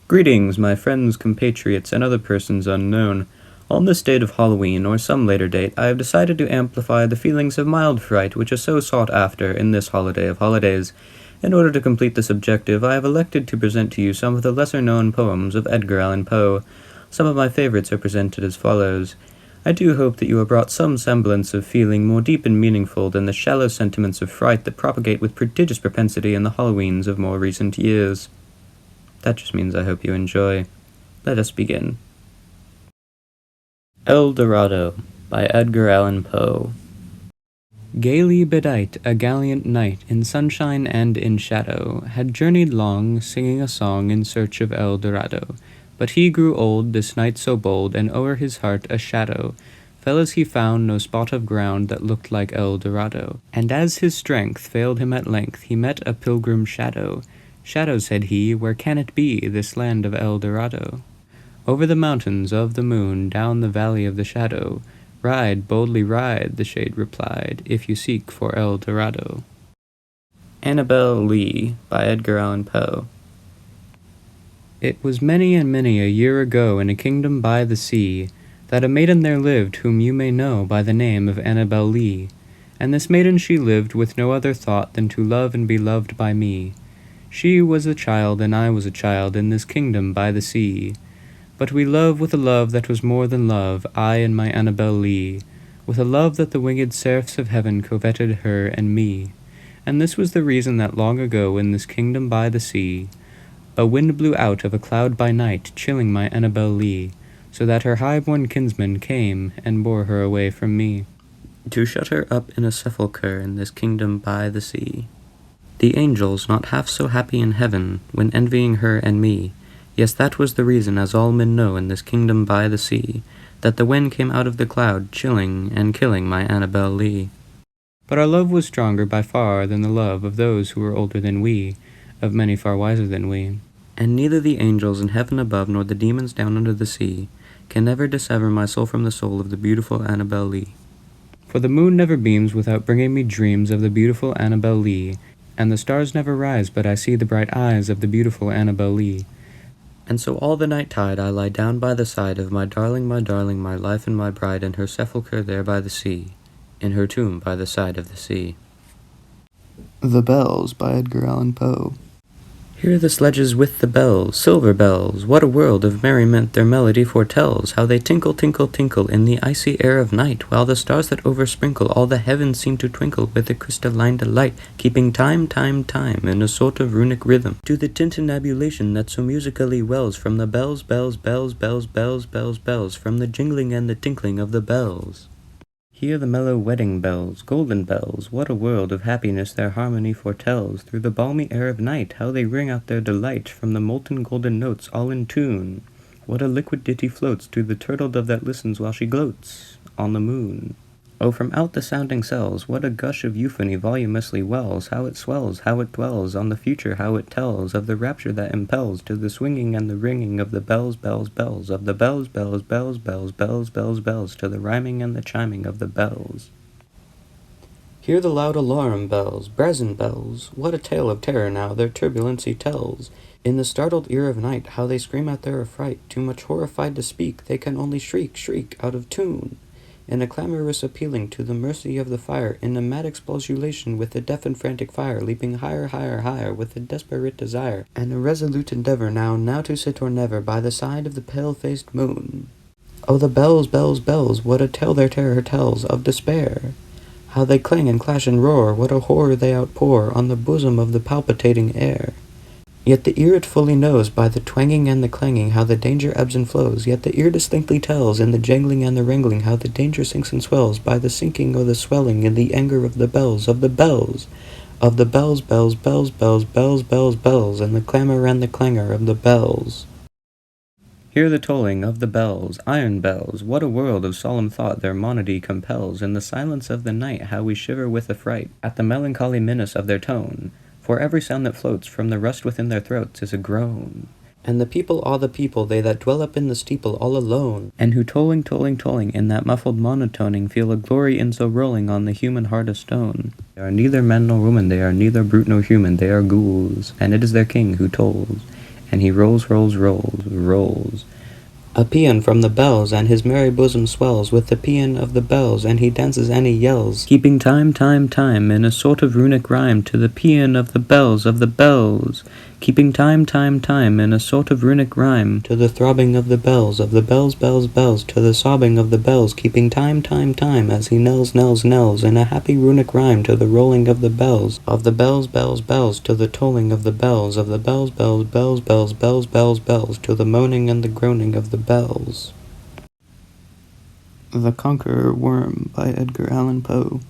Greetings, my friends, compatriots, and other persons unknown. On this date of Halloween, or some later date, I have decided to amplify the feelings of mild fright which are so sought after in this holiday of holidays. In order to complete this objective, I have elected to present to you some of the lesser-known poems of Edgar Allan Poe. Some of my favorites are presented as follows. I do hope that you are brought some semblance of feeling more deep and meaningful than the shallow sentiments of fright that propagate with prodigious propensity in the Halloweens of more recent years. That just means I hope you enjoy. Let us begin. El Dorado by Edgar Allan Poe. Gaily bedight, a gallant knight, in sunshine and in shadow, had journeyed long, singing a song in search of El Dorado. But he grew old, this knight so bold, and o'er his heart a shadow fell as he found no spot of ground that looked like El Dorado. And as his strength failed him at length, he met a pilgrim shadow. Shadow, said he, where can it be, this land of El Dorado? Over the mountains of the moon, down the valley of the shadow. Ride, boldly ride, the shade replied, if you seek for El Dorado. Annabelle Lee by Edgar Allan Poe. It was many and many a year ago in a kingdom by the sea, that a maiden there lived whom you may know by the name of Annabelle Lee. And this maiden she lived with no other thought than to love and be loved by me. She was a child and I was a child in this kingdom by the sea. But we love with a love that was more than love, I and my Annabelle Lee, with a love that the winged seraphs of heaven coveted her and me. And this was the reason that long ago in this kingdom by the sea, a wind blew out of a cloud by night, chilling my Annabelle Lee, so that her high-born kinsman came and bore her away from me, to shut her up in a sepulchre in this kingdom by the sea. The angels, not half so happy in heaven, when envying her and me, yes, that was the reason, as all men know in this kingdom by the sea, that the wind came out of the cloud, chilling and killing my Annabelle Lee. But our love was stronger by far than the love of those who were older than we, of many far wiser than we. And neither the angels in heaven above nor the demons down under the sea can ever dissever my soul from the soul of the beautiful Annabelle Lee. For the moon never beams without bringing me dreams of the beautiful Annabelle Lee, and the stars never rise but I see the bright eyes of the beautiful Annabelle Lee. And so all the night tide I lie down by the side of my darling, my life and my bride, in her sepulchre there by the sea, in her tomb by the side of the sea. The Bells by Edgar Allan Poe. Hear the sledges with the bells, silver bells, what a world of merriment their melody foretells, how they tinkle, tinkle, tinkle in the icy air of night, while the stars that oversprinkle all the heavens seem to twinkle with a crystalline delight, keeping time, in a sort of runic rhythm, to the tintinnabulation that so musically wells from the bells, bells, bells, bells, bells, bells, bells, from the jingling and the tinkling of the bells. Hear the mellow wedding bells, golden bells, what a world of happiness their harmony foretells, through the balmy air of night, how they ring out their delight, from the molten golden notes all in tune. What a liquid ditty floats to the turtle dove that listens while she gloats on the moon. Oh, from out the sounding cells, what a gush of euphony voluminously wells, how it swells, how it dwells on the future, how it tells of the rapture that impels to the swinging and the ringing of the bells, bells, bells, of the bells, bells, bells, bells, bells, bells, bells, to the rhyming and the chiming of the bells. Hear the loud alarum bells, Brezen Bells, what a tale of terror now their turbulency tells. In the startled ear of night, how they scream out their affright, too much horrified to speak, they can only shriek, shriek, out of tune. In a clamorous appealing to the mercy of the fire, in a mad expostulation with a deaf and frantic fire, leaping higher, higher, higher, with a desperate desire, and a resolute endeavor now to sit or never, by the side of the pale-faced moon. Oh, the bells, bells, bells, what a tale their terror tells of despair! How they clang and clash and roar, what a horror they outpour on the bosom of the palpitating air! Yet the ear it fully knows, by the twanging and the clanging, how the danger ebbs and flows, yet the ear distinctly tells, in the jangling and the wrangling, how the danger sinks and swells, by the sinking or the swelling, in the anger of the bells, of the bells, of the bells, bells, bells, bells, bells, bells, bells, and the clamor and the clangor of the bells. Hear the tolling of the bells, iron bells, what a world of solemn thought their monody compels, in the silence of the night how we shiver with affright, at the melancholy menace of their tone. For every sound that floats from the rust within their throats is a groan. And the people are the people, they that dwell up in the steeple all alone, and who tolling, tolling, tolling, in that muffled monotoning, feel a glory in so rolling on the human heart of stone. They are neither man nor woman, they are neither brute nor human, they are ghouls, and it is their king who tolls. and he rolls, rolls, rolls, rolls. A paean from the bells, and his merry bosom swells with the paean of the bells, and he dances and he yells, keeping time, time, time, in a sort of runic rhyme to the paean of the bells, keeping time, time, time, in a sort of runic rhyme to the throbbing of the bells, bells, bells, to the sobbing of the bells, keeping time, time, time, as he knells, knells, knells, in a happy runic rhyme to the rolling of the bells, bells, bells, to the tolling of the bells, bells, bells, bells, to the moaning and the groaning of the bells. The Conqueror Worm by Edgar Allan Poe.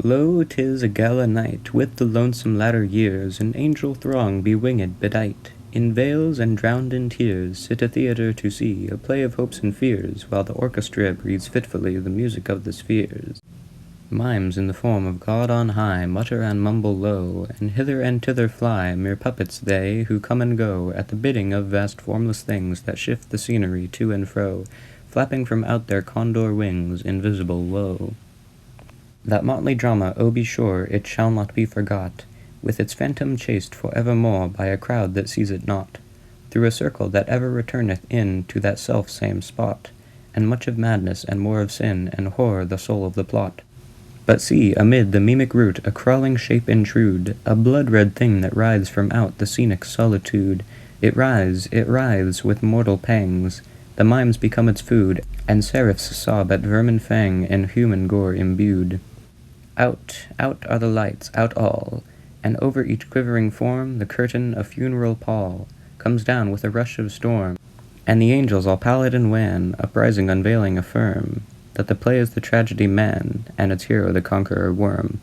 Lo, 'tis a gala night, with the lonesome latter years, an angel throng bewinged bedight, in veils and drowned in tears, sit a theatre to see a play of hopes and fears, while the orchestra breathes fitfully the music of the spheres. Mimes in the form of God on high mutter and mumble low, and hither and thither fly, mere puppets they, who come and go at the bidding of vast formless things that shift the scenery to and fro, flapping from out their condor wings, invisible low. That motley drama, oh be sure, it shall not be forgot, with its phantom chased for evermore by a crowd that sees it not, through a circle that ever returneth in to that self-same spot, and much of madness and more of sin and horror the soul of the plot. But see, amid the mimic rout a crawling shape intrude, a blood-red thing that rides from out the scenic solitude. It writhes with mortal pangs, the mimes become its food, and seraphs sob at vermin fang and human gore imbued. Out are the lights, out all, and over each quivering form the curtain of funeral pall comes down with a rush of storm, and the angels all pallid and wan, uprising unveiling affirm that the play is the tragedy man, and its hero the Conqueror Worm.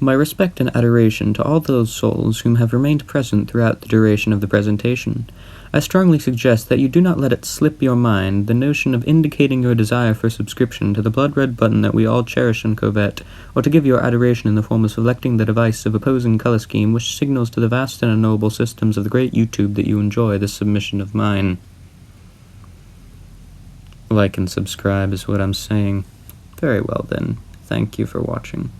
My respect and adoration to all those souls whom have remained present throughout the duration of the presentation, I strongly suggest that you do not let it slip your mind the notion of indicating your desire for subscription to the blood-red button that we all cherish and covet, or to give your adoration in the form of selecting the device of opposing color scheme which signals to the vast and unknowable systems of the great YouTube that you enjoy this submission of mine. Like and subscribe is what I'm saying. Very well then. Thank you for watching.